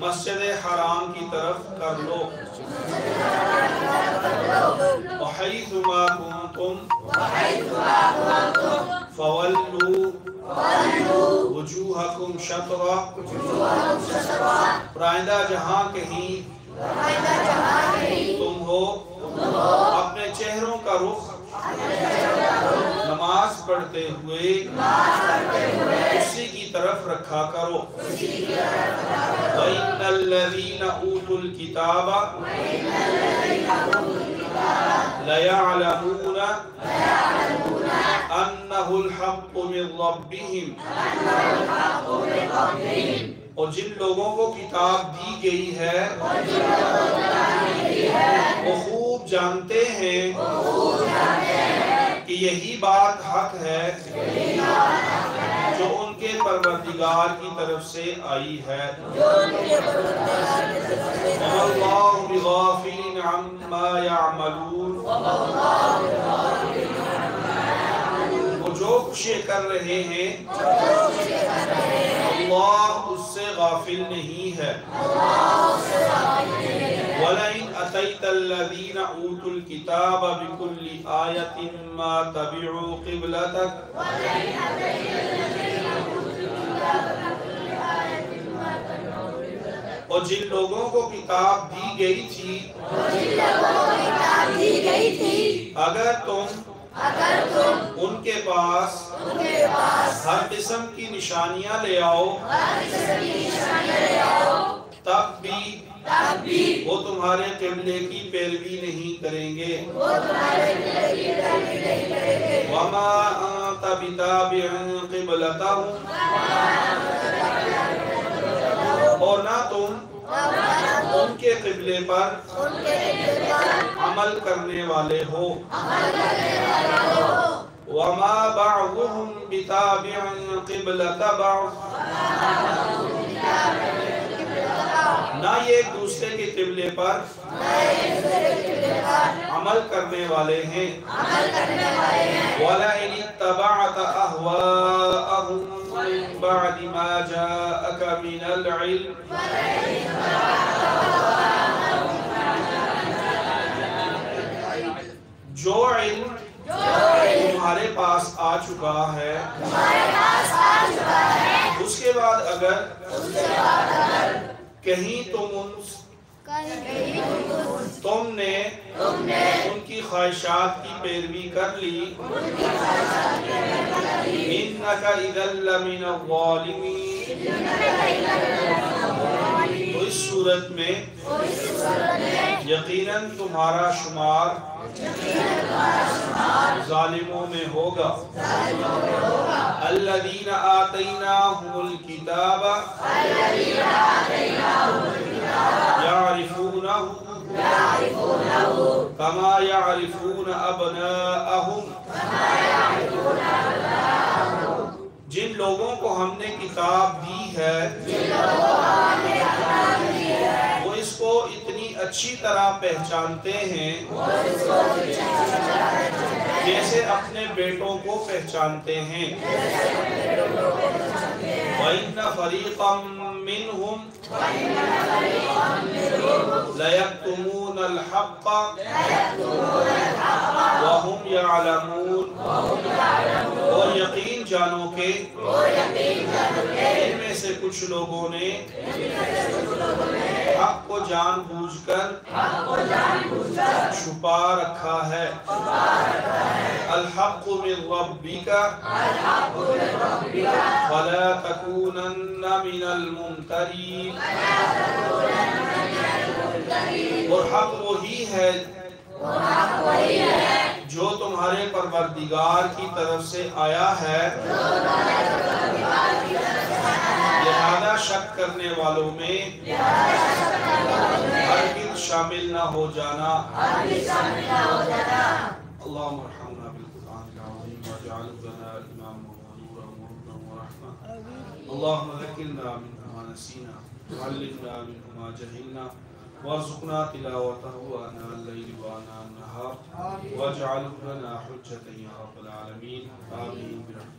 مسجد حرام کی طرف کر لو وحیث ما کنتم فولوا وجوہکم شطرہ پرائندہ جہاں کہیں تم ہو اپنے چہروں کا رخ نماز پڑھتے ہوئے اسی کی طرف رکھا کرو وَإِنَّ الَّذِينَ أُوتُوا الْكِتَابَ لَيَعْلَمُونَ أَنَّهُ الْحَقُّ مِنْ رَبِّهِمْ اور جن لوگوں کو کتاب دی گئی ہے وہ خوب جانتے ہیں کہ یہی بات حق ہے جو ان کے پروردگار کی طرف سے آئی ہے وَمَا اللَّهُ بِغَافِلٍ عَمَّا يَعْمَلُونَ وہ جو کچھ کر رہے ہیں اللہ اس سے غافل نہیں ہے وَلَئِنْ أَتَيْتَ الَّذِينَ أُوتُوا الْكِتَابَ بِكُلِّ آيَةٍ مَا تَبِعُوا قِبْلَتَكَ اور جن لوگوں کو کتاب دی گئی تھی اگر تم ان کے پاس ہر قسم کی نشانیاں لے آؤ تب بھی وہ تمہارے قبلے کی پیروی نہیں کریں گے وَمَا أَنْتَ بِتَابِعٍ قِبْلَتَهُمْ اور نہ تم ان کے قبلے پر عمل کرنے والے ہو وَمَا بَعْضُهُمْ بِتَابِعٍ قِبْلَةَ بَعْضٍ نہ یہ ایک دوسرے کے قبلے پر عمل کرنے والے ہیں وَلَئِنِ اتَّبَعْتَ أَهْوَاءَهُمْ مِنْ بَعْدِ مَا جَاءَكَ مِنَ الْعِلْمِ جو علم تمہارے پاس آ چکا ہے اس کے بعد اگر کہیں تم نے ان کی خواہشات کی پیروی کر لی إِنَّكَ إِذًا لَّمِنَ الظَّالِمِينَ تو اس صورت میں یقیناً تمہارا شمار ظالموں میں ہوگا الَّذِينَ آتَيْنَاهُمُ الْكِتَابَ يَعْرِفُونَهُ كَمَا يَعْرِفُونَ أَبْنَاءَهُمْ جن لوگوں کو ہم نے کتاب دی ہے وہ اس کو اتنی اچھی طرح پہچانتے ہیں جیسے اپنے بیٹوں کو پہچانتے ہیں وَإِنَّ فَرِيقًا مِّنْهُمْ لَيَكْتُمُونَ الْحَقَّ وَهُمْ يَعْلَمُونَ اور یقین جانو کہ ان میں سے کچھ لوگوں نے حق کو جان بوجھ کر چھپا رکھا ہے الحق من ربک فلا تکونن من الممترین اور حق وہی ہے جو تمہارے پروردگار کی طرف سے آیا ہے لہذا شک کرنے والوں میں ہرگز شامل نہ ہو جانا اللہم ارحمنا بالقرآن العظیم واجعلہ لنا اماما ونورا وهدى ورحمة اللہم ذکرنا منہ ما نسینا وعلمنا منہ ما جہلنا وارزقنا تلاوته آناء الليل وآناء النهار واجعله لنا حجة يا رب العالمين آمين برحمتك